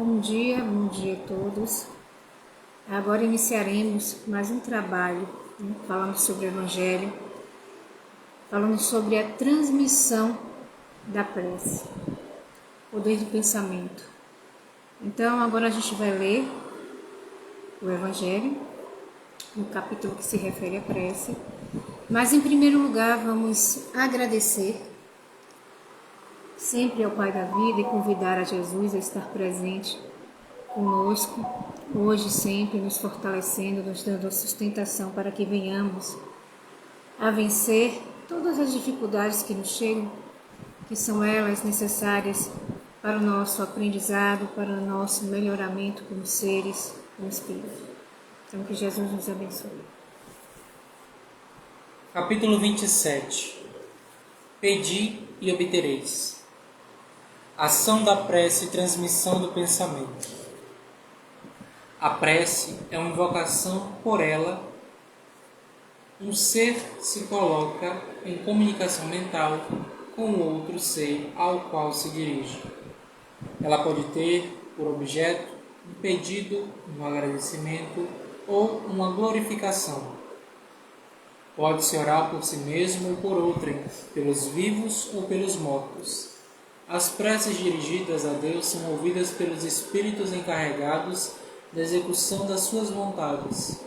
Bom dia a todos. Agora iniciaremos mais um trabalho, falando sobre o Evangelho, falando sobre a transmissão da prece, poder do pensamento. Então, agora a gente vai ler o Evangelho, no capítulo que se refere à prece, mas em primeiro lugar vamos agradecer sempre ao Pai da Vida e convidar a Jesus a estar presente conosco, hoje e sempre, nos fortalecendo, nos dando a sustentação para que venhamos a vencer todas as dificuldades que nos chegam, que são elas necessárias para o nosso aprendizado, para o nosso melhoramento como seres, como espírito. Então, que Jesus nos abençoe. Capítulo 27. Pedi e obtereis. Ação da prece e transmissão do pensamento. A prece é uma invocação. Por ela, um ser se coloca em comunicação mental com o outro ser ao qual se dirige. Ela pode ter por objeto um pedido, um agradecimento ou uma glorificação. Pode-se orar por si mesmo ou por outrem, pelos vivos ou pelos mortos. As preces dirigidas a Deus são ouvidas pelos espíritos encarregados da execução das suas vontades.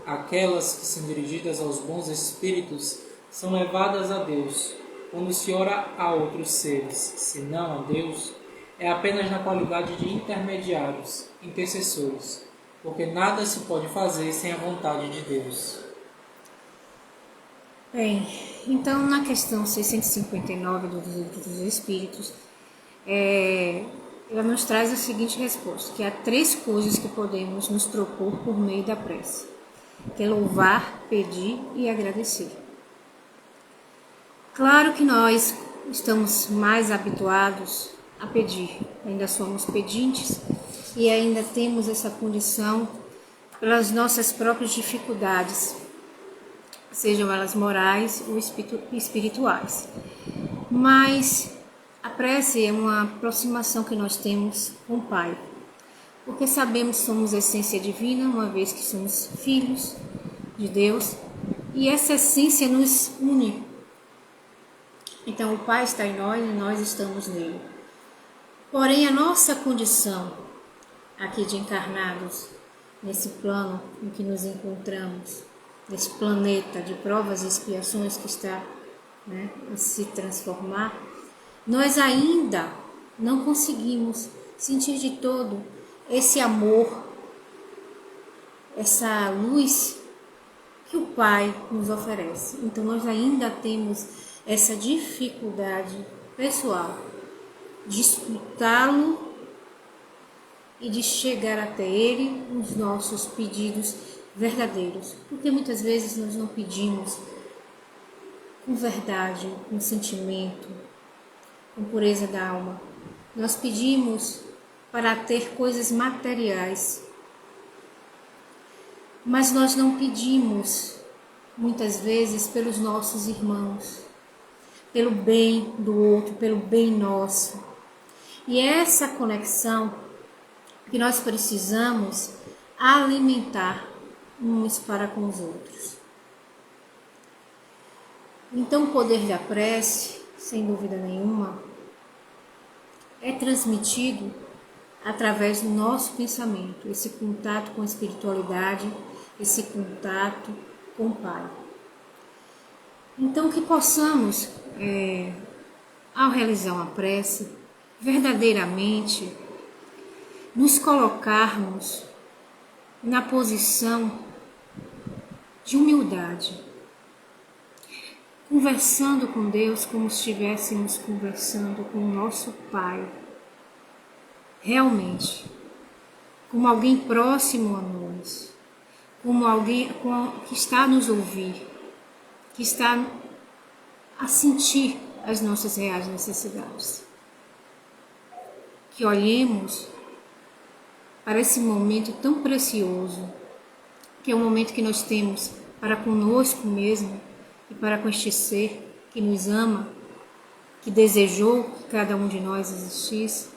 Aquelas que são dirigidas aos bons espíritos são levadas a Deus. Quando se ora a outros seres, se não a Deus, é apenas na qualidade de intermediários, intercessores, porque nada se pode fazer sem a vontade de Deus. Bem, então na questão 659 do Livro dos Espíritos, ela nos traz a seguinte resposta, que há 3 coisas que podemos nos propor por meio da prece, que é louvar, pedir e agradecer. Claro que nós estamos mais habituados a pedir, ainda somos pedintes e ainda temos essa condição pelas nossas próprias dificuldades, sejam elas morais ou espirituais. Mas a prece é uma aproximação que nós temos com o Pai, porque sabemos que somos essência divina, uma vez que somos filhos de Deus, e essa essência nos une. Então o Pai está em nós e nós estamos nele. Porém, a nossa condição aqui de encarnados, nesse plano em que nos encontramos, nesse planeta de provas e expiações que está a se transformar, nós ainda não conseguimos sentir de todo esse amor, essa luz que o Pai nos oferece. Então nós ainda temos essa dificuldade pessoal de escutá-lo e de chegar até ele os nossos pedidos verdadeiros, porque muitas vezes nós não pedimos com verdade, com sentimento, com pureza da alma. Nós pedimos para ter coisas materiais, mas nós não pedimos muitas vezes pelos nossos irmãos, pelo bem do outro, pelo bem nosso. E é essa conexão que nós precisamos alimentar uns para com os outros. Então o poder da prece, sem dúvida nenhuma, é transmitido através do nosso pensamento, esse contato com a espiritualidade, esse contato com o Pai. Então que possamos, ao realizar uma prece, verdadeiramente nos colocarmos na posição de humildade, conversando com Deus como se estivéssemos conversando com o nosso Pai, realmente, como alguém próximo a nós, como alguém que está a nos ouvir, que está a sentir as nossas reais necessidades. Que olhemos para esse momento tão precioso, que é o momento que nós temos para conosco mesmo e para com este ser que nos ama, que desejou que cada um de nós existisse,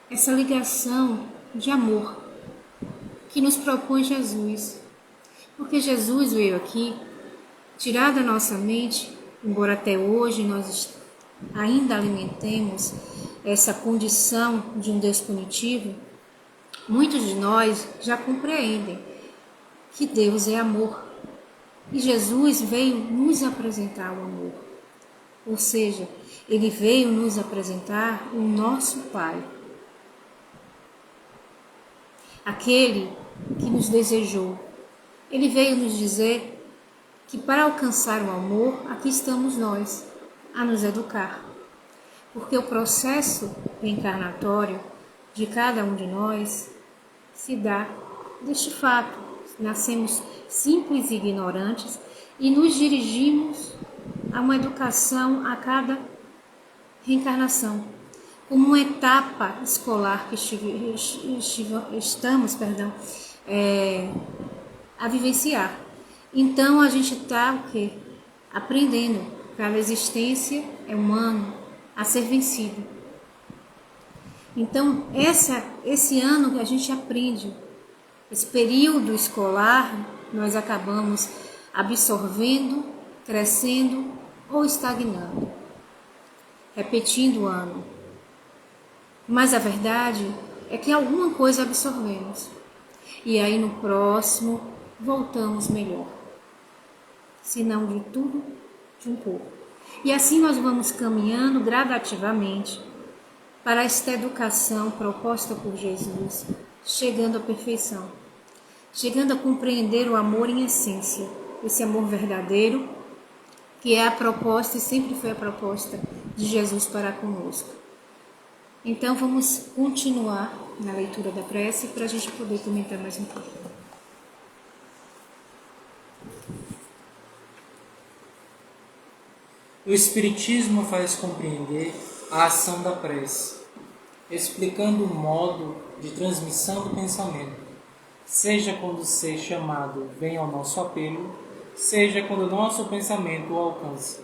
essa ligação de amor que nos propõe Jesus. Porque Jesus veio aqui tirar da nossa mente, embora até hoje nós ainda alimentemos essa condição de um Deus punitivo, muitos de nós já compreendem que Deus é amor. E Jesus veio nos apresentar o amor. Ou seja, ele veio nos apresentar o nosso Pai. Aquele que nos desejou. Ele veio nos dizer que para alcançar o amor, aqui estamos nós, a nos educar. Porque o processo reencarnatório de cada um de nós se dá deste fato. Nascemos simples e ignorantes e nos dirigimos a uma educação a cada reencarnação, como uma etapa escolar que estamos a vivenciar. Então a gente está o quê? Aprendendo que a existência é humana a ser vencido. Então esse ano que a gente aprende, esse período escolar, nós acabamos absorvendo, crescendo ou estagnando, repetindo o ano. Mas a verdade é que alguma coisa absorvemos. E aí no próximo voltamos melhor. Se não de tudo, de um pouco. E assim nós vamos caminhando gradativamente para esta educação proposta por Jesus, chegando à perfeição. Chegando a compreender o amor em essência, esse amor verdadeiro, que é a proposta e sempre foi a proposta de Jesus para conosco. Então vamos continuar na leitura da prece para a gente poder comentar mais um pouco. O Espiritismo faz compreender a ação da prece, explicando o modo de transmissão do pensamento, seja quando o ser chamado vem ao nosso apelo, seja quando o nosso pensamento o alcança.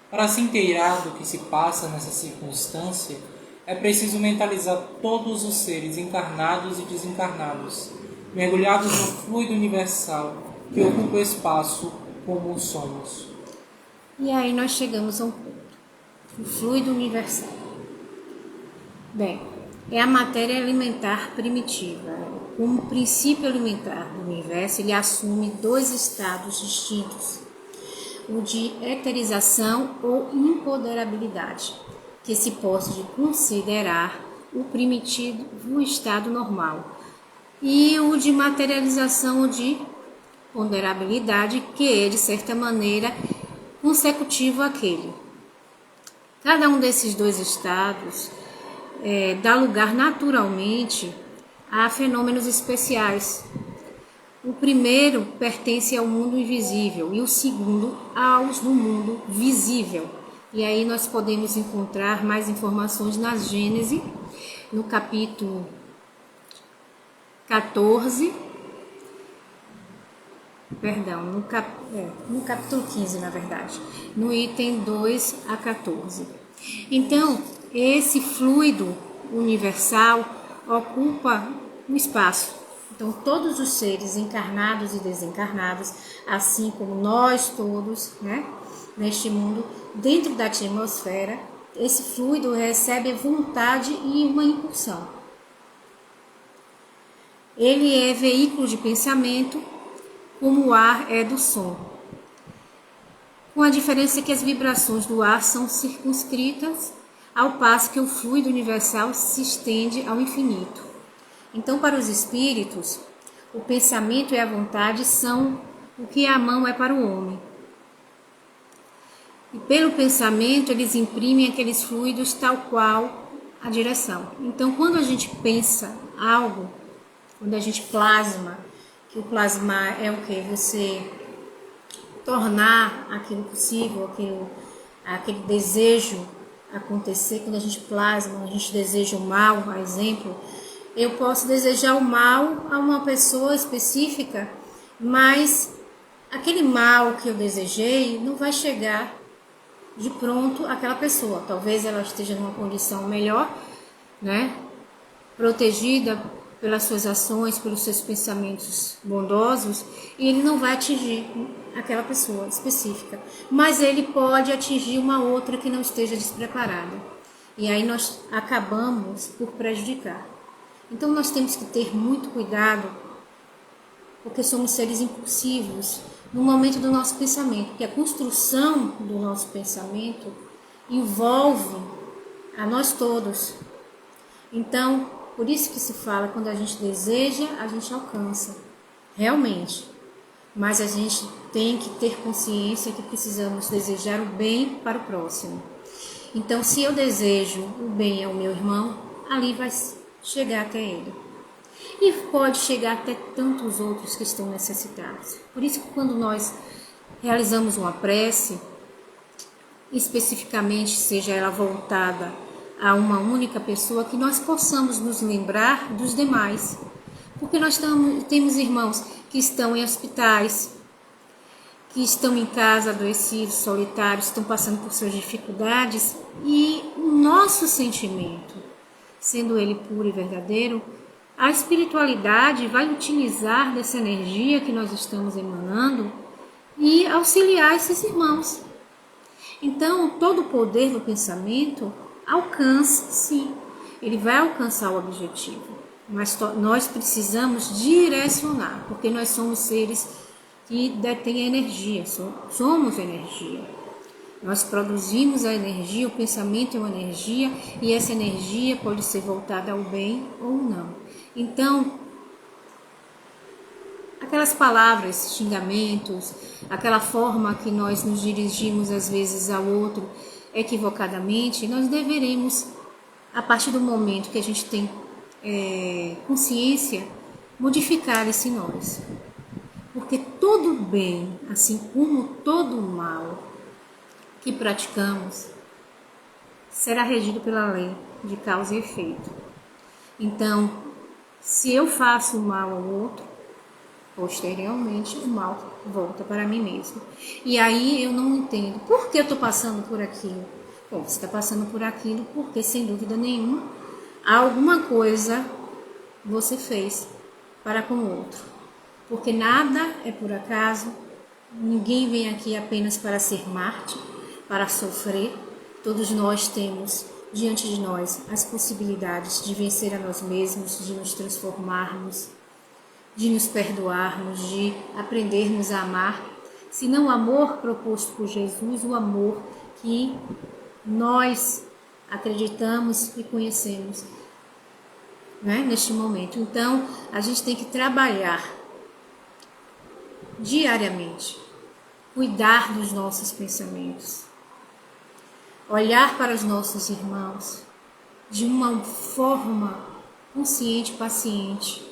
Para se inteirar do que se passa nessa circunstância, é preciso mentalizar todos os seres encarnados e desencarnados, mergulhados no fluido universal que ocupa o espaço como somos. E aí nós chegamos a um ponto, o fluido universal. Bem, é a matéria alimentar primitiva. Como princípio alimentar do universo, ele assume dois estados distintos, o de eterização ou empoderabilidade, que se pode considerar o primitivo estado normal, e o de materialização ou de ponderabilidade, que é, de certa maneira, consecutivo àquele. Cada um desses dois estados dá lugar naturalmente a fenômenos especiais. O primeiro pertence ao mundo invisível e o segundo aos do mundo visível. E aí nós podemos encontrar mais informações na Gênese, no capítulo 14, no capítulo 15, na verdade, no item 2 a 14. Então, esse fluido universal ocupa um espaço. Então, todos os seres encarnados e desencarnados, assim como nós todos, neste mundo, dentro da atmosfera, esse fluido recebe vontade e uma impulsão. Ele é veículo de pensamento, como o ar é do som. Com a diferença que as vibrações do ar são circunscritas, ao passo que o fluido universal se estende ao infinito. Então, para os espíritos, o pensamento e a vontade são o que a mão é para o homem. E pelo pensamento, eles imprimem aqueles fluidos tal qual a direção. Então, quando a gente pensa algo, quando a gente plasma, que o plasmar é o que? Você tornar aquilo possível, aquele desejo acontecer. Quando a gente plasma, a gente deseja o mal, por exemplo. Eu posso desejar o mal a uma pessoa específica, mas aquele mal que eu desejei não vai chegar de pronto àquela pessoa. Talvez ela esteja numa condição melhor, protegida pelas suas ações, pelos seus pensamentos bondosos, e ele não vai atingir aquela pessoa específica, mas ele pode atingir uma outra que não esteja despreparada. E aí nós acabamos por prejudicar. Então nós temos que ter muito cuidado, porque somos seres impulsivos no momento do nosso pensamento, porque a construção do nosso pensamento envolve a nós todos. Então, por isso que se fala, quando a gente deseja, a gente alcança, realmente. Mas a gente tem que ter consciência que precisamos desejar o bem para o próximo. Então, se eu desejo o bem ao meu irmão, ali vai chegar até ele. E pode chegar até tantos outros que estão necessitados. Por isso que quando nós realizamos uma prece, especificamente seja ela voltada a uma única pessoa, que nós possamos nos lembrar dos demais. Porque nós temos irmãos que estão em hospitais, que estão em casa adoecidos, solitários, estão passando por suas dificuldades, e o nosso sentimento, sendo ele puro e verdadeiro, a espiritualidade vai utilizar dessa energia que nós estamos emanando e auxiliar esses irmãos. Então, todo o poder do pensamento alcança, sim, ele vai alcançar o objetivo, mas nós precisamos direcionar, porque nós somos seres que detêm a energia, somos energia. Nós produzimos a energia, o pensamento é uma energia, e essa energia pode ser voltada ao bem ou não. Então, aquelas palavras, xingamentos, aquela forma que nós nos dirigimos às vezes ao outro equivocadamente, nós deveremos, a partir do momento que a gente tem consciência, modificar esse nós. Porque todo bem, assim como todo mal que praticamos, será regido pela lei de causa e efeito. Então, se eu faço mal ao outro, posteriormente o mal volta para mim mesmo. E aí eu não entendo por que eu estou passando por aquilo. Bom, você está passando por aquilo porque, sem dúvida nenhuma, alguma coisa você fez para com o outro. Porque nada é por acaso, ninguém vem aqui apenas para ser mártir, para sofrer. Todos nós temos diante de nós as possibilidades de vencer a nós mesmos, de nos transformarmos, de nos perdoarmos, de aprendermos a amar. Se não o amor proposto por Jesus, o amor que nós acreditamos e conhecemos, né, neste momento. Então, a gente tem que trabalhar diariamente, cuidar dos nossos pensamentos, olhar para os nossos irmãos de uma forma consciente e paciente.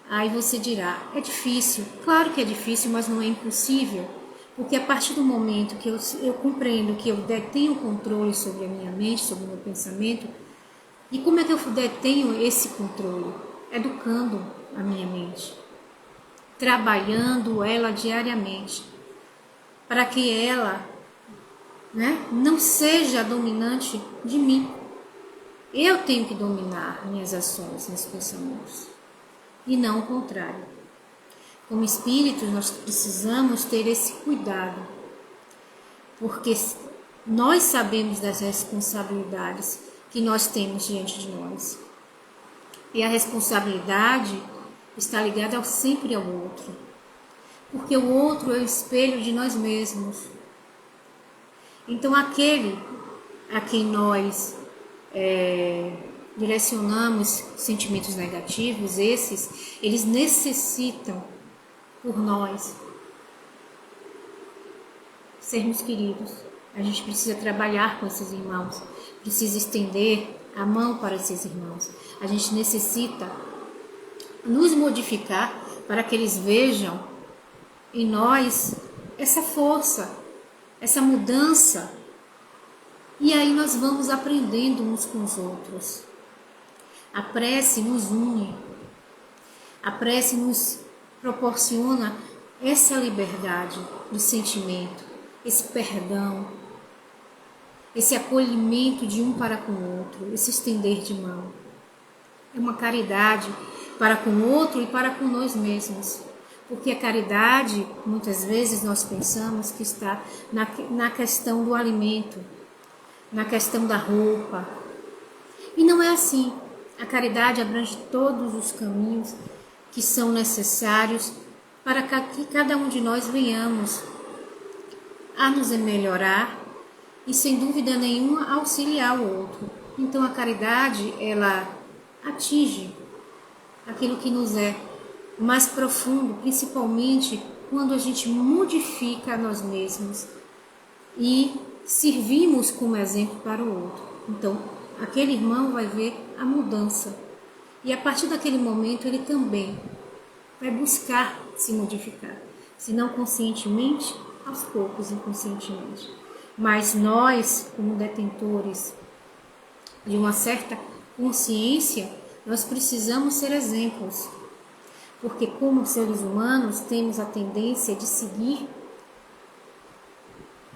Aí você dirá, é difícil. Claro que é difícil, mas não é impossível. Porque a partir do momento que eu compreendo que eu detenho controle sobre a minha mente, sobre o meu pensamento, e como é que eu detenho esse controle? Educando a minha mente, trabalhando ela diariamente, para que ela, né, não seja dominante de mim. Eu tenho que dominar minhas ações, meus pensamentos, e não o contrário. Como espíritos, nós precisamos ter esse cuidado, porque nós sabemos das responsabilidades que nós temos diante de nós. E a responsabilidade está ligada sempre ao outro, porque o outro é o espelho de nós mesmos. Então, aquele a quem nós direcionamos sentimentos negativos, eles necessitam, por nós, sermos queridos. A gente precisa trabalhar com esses irmãos, precisa estender a mão para esses irmãos. A gente necessita nos modificar para que eles vejam em nós essa força, essa mudança. E aí nós vamos aprendendo uns com os outros. A prece nos une. A prece nos proporciona essa liberdade de sentimento, esse perdão, esse acolhimento de um para com o outro, esse estender de mão. É uma caridade para com o outro e para com nós mesmos. Porque a caridade, muitas vezes nós pensamos que está na questão do alimento, na questão da roupa. E não é assim. A caridade abrange todos os caminhos que são necessários para que cada um de nós venhamos a nos melhorar e, sem dúvida nenhuma, auxiliar o outro. Então, a caridade, ela atinge aquilo que nos é mais profundo, principalmente quando a gente modifica nós mesmos e servimos como exemplo para o outro. Então, aquele irmão vai ver a mudança e a partir daquele momento ele também vai buscar se modificar, se não conscientemente, aos poucos, inconscientemente. Mas nós, como detentores de uma certa consciência, nós precisamos ser exemplos, porque como seres humanos temos a tendência de seguir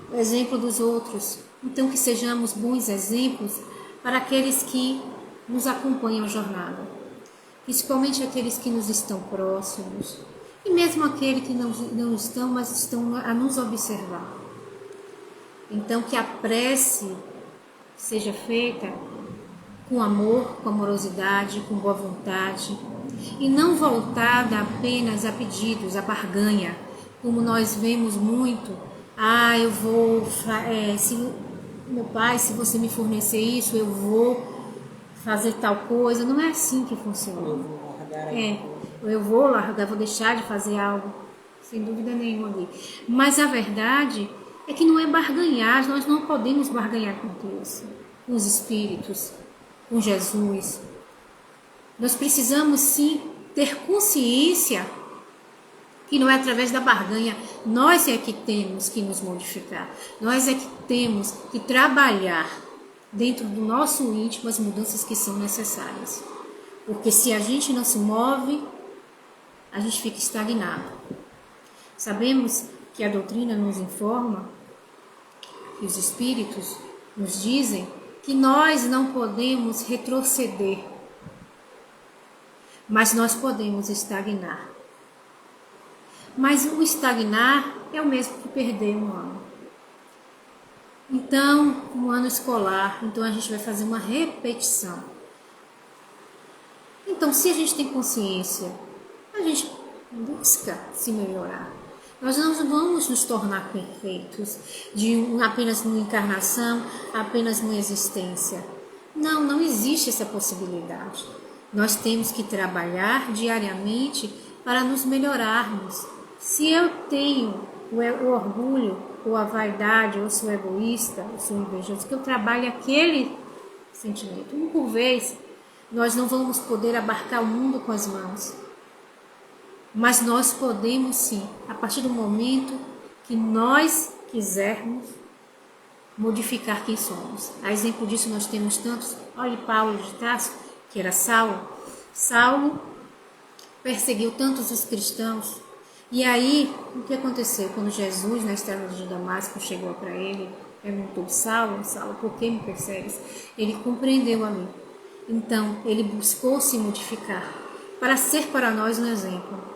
o exemplo dos outros. Então que sejamos bons exemplos para aqueles que nos acompanham a jornada, principalmente aqueles que nos estão próximos e mesmo aqueles que não estão, mas estão a nos observar. Então que a prece seja feita com amor, com amorosidade, com boa vontade, e não voltada apenas a pedidos, a barganha, como nós vemos muito. Eu vou, meu pai, se você me fornecer isso, eu vou fazer tal coisa. Não é assim que funciona. Eu vou largar, vou deixar de fazer algo, sem dúvida nenhuma ali. Mas a verdade é que não é barganhar, nós não podemos barganhar com Deus, com os espíritos, com Jesus. Nós precisamos sim ter consciência que não é através da barganha. Nós é que temos que nos modificar, nós é que temos que trabalhar dentro do nosso íntimo as mudanças que são necessárias, porque se a gente não se move, a gente fica estagnado. Sabemos que a doutrina nos informa, que os espíritos nos dizem que nós não podemos retroceder, mas nós podemos estagnar. Mas o estagnar é o mesmo que perder um ano. Então, um ano escolar, então a gente vai fazer uma repetição. Então, se a gente tem consciência, a gente busca se melhorar. Nós não vamos nos tornar perfeitos apenas numa encarnação, apenas numa existência. Não, não existe essa possibilidade. Nós temos que trabalhar diariamente para nos melhorarmos. Se eu tenho o orgulho, ou a vaidade, ou sou egoísta, ou sou invejoso, que eu trabalhe aquele sentimento, um por vez, nós não vamos poder abarcar o mundo com as mãos. Mas nós podemos sim, a partir do momento que nós quisermos modificar quem somos. A exemplo disso nós temos tantos. Olhe Paulo de Tarso, que era Saulo. Saulo perseguiu tantos os cristãos. E aí, o que aconteceu? Quando Jesus, na estrada de Damasco, chegou para ele, perguntou: Saulo, Saulo, por que me persegues? Ele compreendeu ali. Então, ele buscou se modificar para ser para nós um exemplo.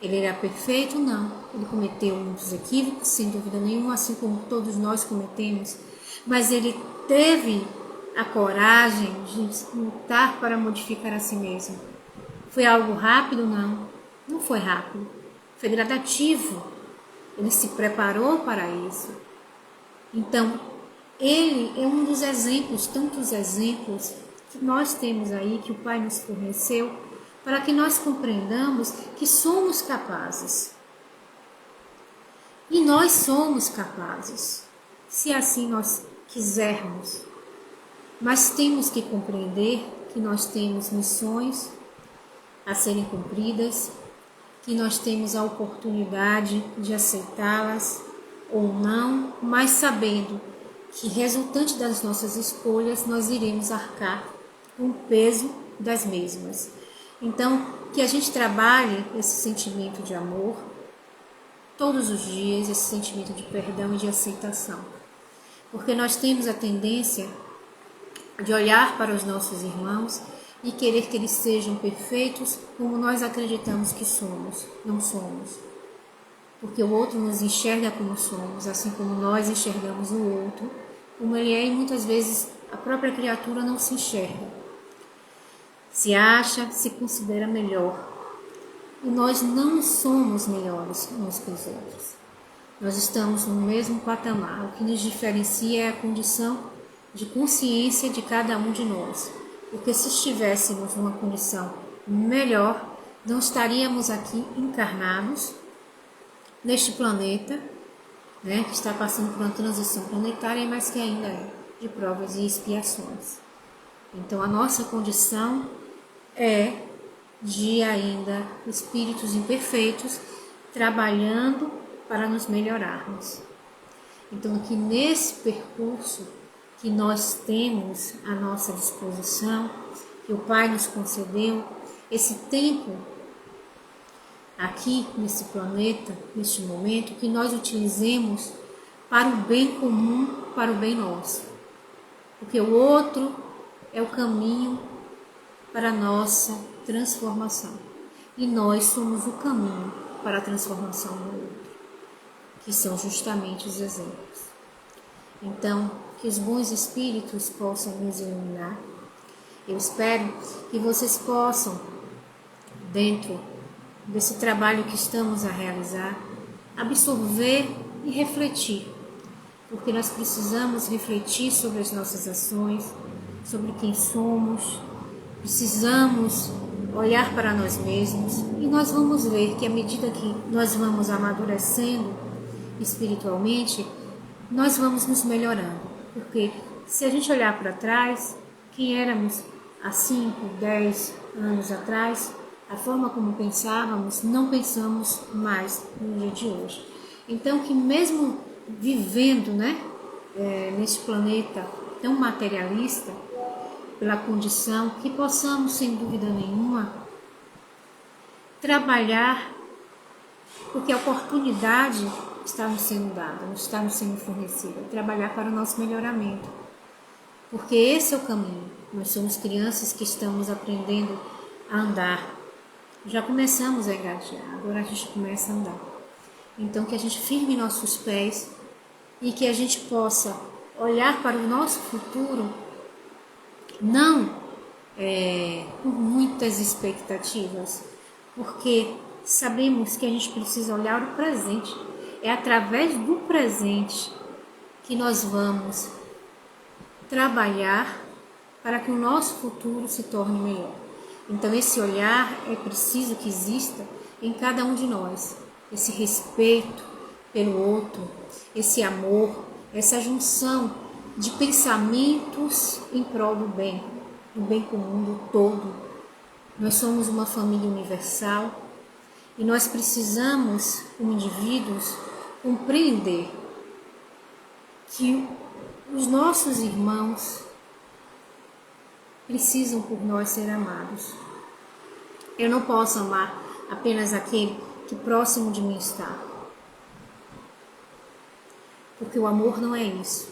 Ele era perfeito? Não. Ele cometeu muitos equívocos, sem dúvida nenhuma, assim como todos nós cometemos. Mas ele teve a coragem de lutar para modificar a si mesmo. Foi algo rápido? Não. Não foi rápido. Foi gradativo. Ele se preparou para isso. Então, ele é um dos exemplos, tantos exemplos que nós temos aí, que o Pai nos forneceu, para que nós compreendamos que somos capazes. E nós somos capazes, se assim nós quisermos. Mas temos que compreender que nós temos missões a serem cumpridas, que nós temos a oportunidade de aceitá-las ou não, mas sabendo que, resultante das nossas escolhas, nós iremos arcar com o peso das mesmas. Então, que a gente trabalhe esse sentimento de amor todos os dias, esse sentimento de perdão e de aceitação. Porque nós temos a tendência de olhar para os nossos irmãos e querer que eles sejam perfeitos como nós acreditamos que somos. Não somos. Porque o outro nos enxerga como somos, assim como nós enxergamos o outro, como ele é, e muitas vezes a própria criatura não se enxerga. Se acha, se considera melhor. E nós não somos melhores uns que os outros. Nós estamos no mesmo patamar. O que nos diferencia é a condição de consciência de cada um de nós. Porque se estivéssemos numa condição melhor, não estaríamos aqui encarnados neste planeta, né, que está passando por uma transição planetária, mas que ainda é de provas e expiações. Então a nossa condição é de ainda espíritos imperfeitos trabalhando para nos melhorarmos. Então aqui nesse percurso que nós temos à nossa disposição, que o Pai nos concedeu, esse tempo aqui nesse planeta, neste momento, que nós utilizemos para o bem comum, para o bem nosso. Porque o outro é o caminho para a nossa transformação. E nós somos o caminho para a transformação do outro, que são justamente os exemplos. Então, que os bons espíritos possam nos iluminar. Eu espero que vocês possam, dentro desse trabalho que estamos a realizar, absorver e refletir, porque nós precisamos refletir sobre as nossas ações, sobre quem somos, precisamos olhar para nós mesmos e nós vamos ver que à medida que nós vamos amadurecendo espiritualmente, nós vamos nos melhorando, porque se a gente olhar para trás, quem éramos há 5, 10 anos atrás, a forma como pensávamos, não pensamos mais no dia de hoje. Então, que mesmo vivendo, neste planeta tão materialista, pela condição, que possamos, sem dúvida nenhuma, trabalhar, porque a oportunidade está nos sendo dada, não está nos sendo fornecida, trabalhar para o nosso melhoramento. Porque esse é o caminho. Nós somos crianças que estamos aprendendo a andar. Já começamos a engatear, agora a gente começa a andar. Então que a gente firme nossos pés e que a gente possa olhar para o nosso futuro não com muitas expectativas, porque sabemos que a gente precisa olhar o presente. É através do presente que nós vamos trabalhar para que o nosso futuro se torne melhor. Então esse olhar é preciso que exista em cada um de nós, esse respeito pelo outro, esse amor, essa junção de pensamentos em prol do bem comum do todo. Nós somos uma família universal e nós precisamos, como indivíduos, compreender que os nossos irmãos precisam por nós ser amados. Eu não posso amar apenas aquele que próximo de mim está. Porque o amor não é isso.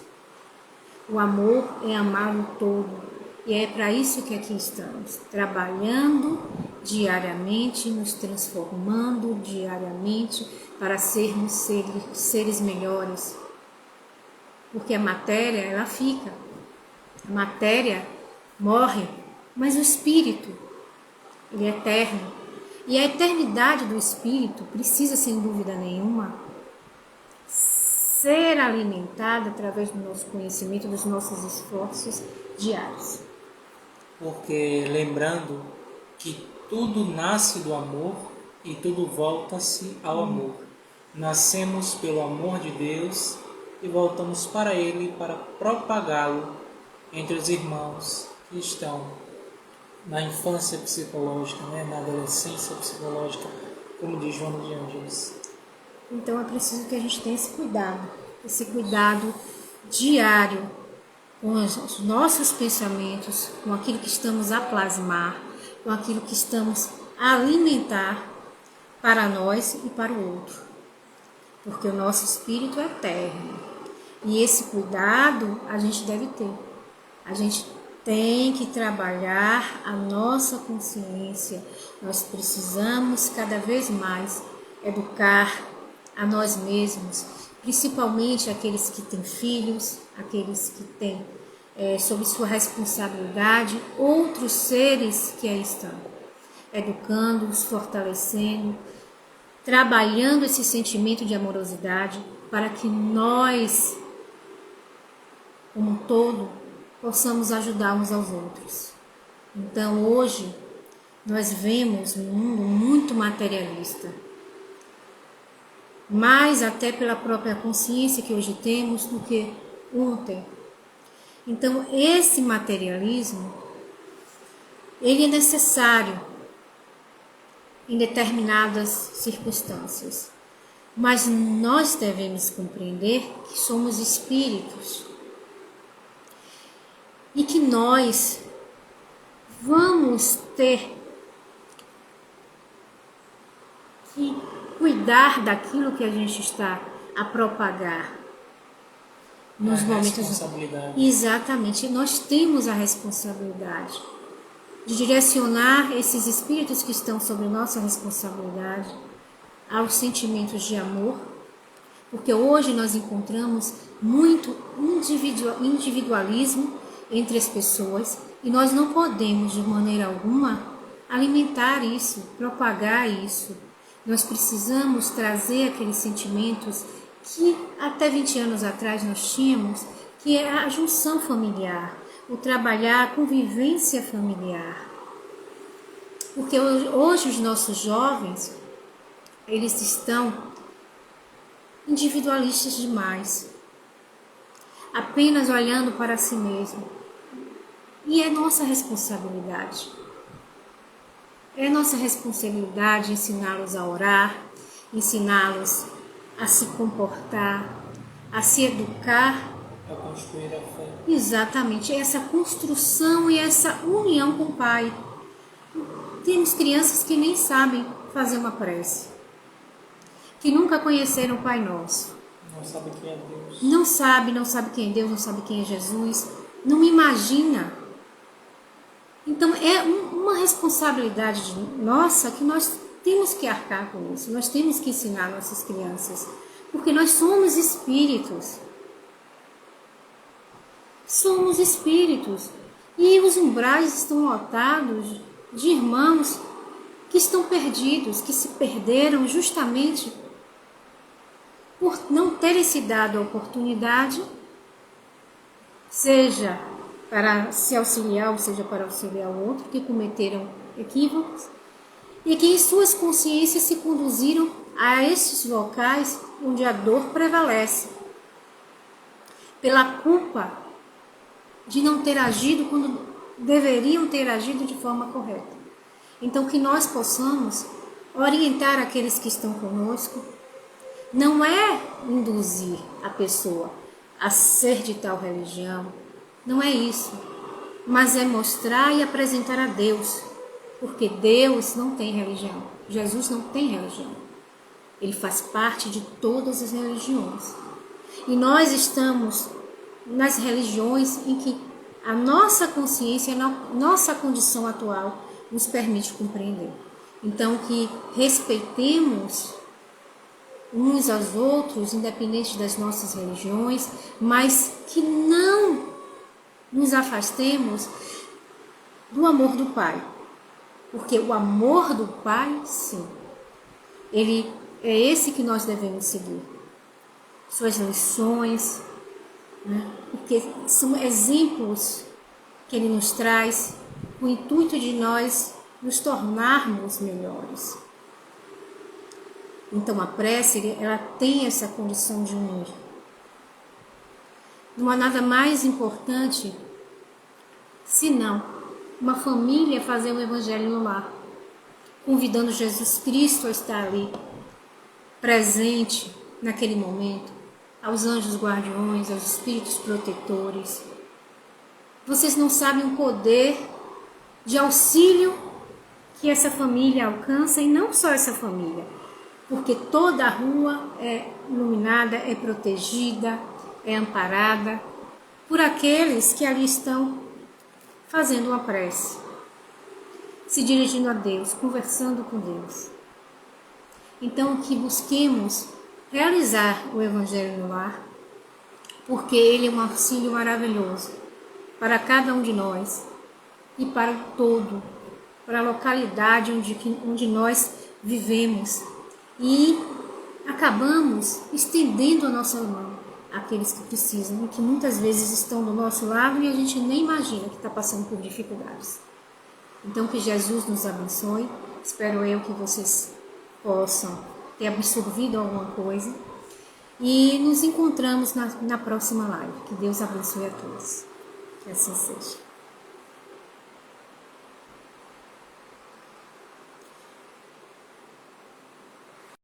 O amor é amar o todo. E é para isso que aqui estamos, trabalhando diariamente, nos transformando diariamente para sermos seres melhores. Porque a matéria, ela fica. A matéria morre, mas o espírito, ele é eterno. E a eternidade do espírito precisa, sem dúvida nenhuma, ser alimentada através do nosso conhecimento, dos nossos esforços diários. Porque lembrando que tudo nasce do amor e tudo volta-se ao amor. Nascemos pelo amor de Deus e voltamos para Ele para propagá-lo entre os irmãos que estão na infância psicológica, na adolescência psicológica, como diz Joana de Ângeles. Então é preciso que a gente tenha esse cuidado diário com os nossos pensamentos, com aquilo que estamos a plasmar, com aquilo que estamos a alimentar para nós e para o outro. Porque o nosso espírito é eterno. E esse cuidado a gente deve ter. A gente tem que trabalhar a nossa consciência. Nós precisamos cada vez mais educar a nós mesmos, principalmente aqueles que têm filhos, aqueles que têm sob sua responsabilidade outros seres que aí estão, educando-os, fortalecendo, trabalhando esse sentimento de amorosidade para que nós, como um todo, possamos ajudar uns aos outros. Então, hoje, nós vemos um mundo muito materialista, mais até pela própria consciência que hoje temos do que ontem. Então, esse materialismo, ele é necessário em determinadas circunstâncias, mas nós devemos compreender que somos espíritos e que nós vamos ter que cuidar daquilo que a gente está a propagar nos momentos. Responsabilidade. Exatamente, nós temos a responsabilidade de direcionar esses espíritos que estão sob nossa responsabilidade aos sentimentos de amor, porque hoje nós encontramos muito individualismo entre as pessoas e nós não podemos de maneira alguma alimentar isso, propagar isso. Nós precisamos trazer aqueles sentimentos que até 20 anos atrás nós tínhamos, que é a junção familiar, o trabalhar a convivência familiar. Porque hoje os nossos jovens, eles estão individualistas demais, apenas olhando para si mesmo. E é nossa responsabilidade. É nossa responsabilidade ensiná-los a orar, ensiná-los a se comportar, a se educar. A construir a fé. Exatamente, essa construção e essa união com o Pai. Temos crianças que nem sabem fazer uma prece, que nunca conheceram o Pai Nosso. Não sabe quem é Deus. Não sabe quem é Deus, não sabe quem é Jesus, não imagina. Então é uma responsabilidade nossa que nós temos que arcar com isso, nós temos que ensinar nossas crianças, porque nós somos espíritos. Somos espíritos e os umbrais estão lotados de irmãos que estão perdidos, que se perderam justamente por não terem se dado a oportunidade, seja para se auxiliar, ou seja para auxiliar o outro, que cometeram equívocos e que em suas consciências se conduziram a esses locais onde a dor prevalece, pela culpa de não ter agido quando deveriam ter agido de forma correta. Então, que nós possamos orientar aqueles que estão conosco, não é induzir a pessoa a ser de tal religião, não é isso, mas é mostrar e apresentar a Deus, porque Deus não tem religião, Jesus não tem religião, Ele faz parte de todas as religiões. E nós estamos nas religiões em que a nossa consciência, a nossa condição atual nos permite compreender. Então, que respeitemos uns aos outros, independente das nossas religiões, mas que não nos afastemos do amor do Pai. Porque o amor do Pai, sim, ele é esse que nós devemos seguir. Suas lições, né? Porque são exemplos que ele nos traz com o intuito de nós nos tornarmos melhores. Então a prece, ela tem essa condição de unir. Não há nada mais importante senão uma família fazer o evangelho no lar, convidando Jesus Cristo a estar ali, presente naquele momento, aos anjos guardiões, aos espíritos protetores. Vocês não sabem o poder de auxílio que essa família alcança, e não só essa família, porque toda a rua é iluminada, é protegida, é amparada por aqueles que ali estão fazendo uma prece, se dirigindo a Deus, conversando com Deus. Então, que busquemos realizar o Evangelho no lar, porque ele é um auxílio maravilhoso para cada um de nós e para o todo, para a localidade onde nós vivemos, e acabamos estendendo a nossa mão àqueles que precisam e que muitas vezes estão do nosso lado e a gente nem imagina que está passando por dificuldades. Então, que Jesus nos abençoe. Espero eu que vocês possam ter absorvido alguma coisa. E nos encontramos na próxima live. Que Deus abençoe a todos. Que assim seja.